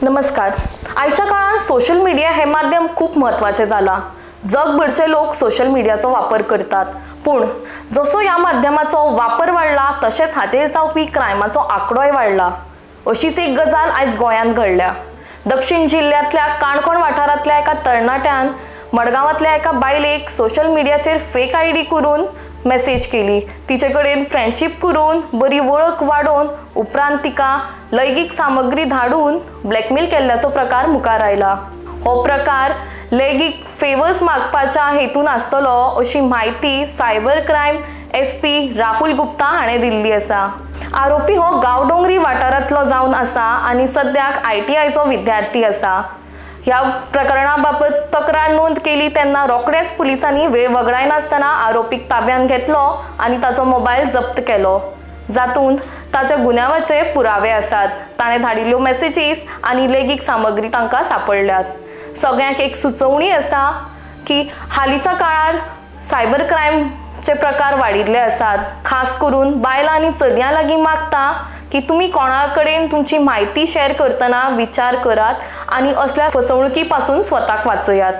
नमस्कार। आजच्या काळात सोशल मीडिया हे माध्यम खूप महत्त्वाचे झाला। जगभरचे लोक सोशल मीडियाचा वापर करतात, पण जसो या माध्यमाचा वापर वाढला तसेच हाचेर जावपी क्रायमाचो आंकडोय वाढला। अशीच एक गजाल आज गोंयांत घडल्या। दक्षिण जिल्ह्यातल्या काणकोण वाठारांतल्या एका तरणाट्यान मडगांवांतल्या एका बायलेक सोशल मीडियाचेर फेक आयडी करून मेसेज केली। तिचे कडेन फ्रेंडशिप करून बरी वळख वाडोवन उपरांत तिका लैंगिक सामग्री धाडून ब्लॅकमेल केल्ल्याचो प्रकार मुखार आयला। हो प्रकार लैंगिक फेवर्स मागपाच्या हेतून आसतलो अशी माहिती cyber crime SP Rahul Gupta हाणें दिल्ली आसा। आरोपी हो गांवडोंगरी वाठारांतलो जावन आसा आनी सद्याक ITIचो विद्यार्थी आसा। ह्या प्रकरणाबाबत तक्रार नोंद केली तेन्ना रोखडेच पुलिसांनी वेळ वगडाय नासतना आरोपीक ताब्यात घेतलो आनी ताचो मोबायल जप्त केलो, जातूंत ताच्या गुन्यांवाचे पुरावे आसात। ताणें धाडिल्ल्यो मेसेजीस आनी लैंगिक सामग्री तांकां सापडल्यात। सगळ्यांक एक सुचोवणी आसा की हालींच्या काळार सायबर क्रायमचे प्रकार वाडिल्ले आसात। खास करून बायलां आनी चलयां लागीं मागता की तुम्ही कोणा कडेन तुमची माहिती शेअर करतना विचार करात आणि असल्या फसवणुकी पासून स्वतःक वाचयात।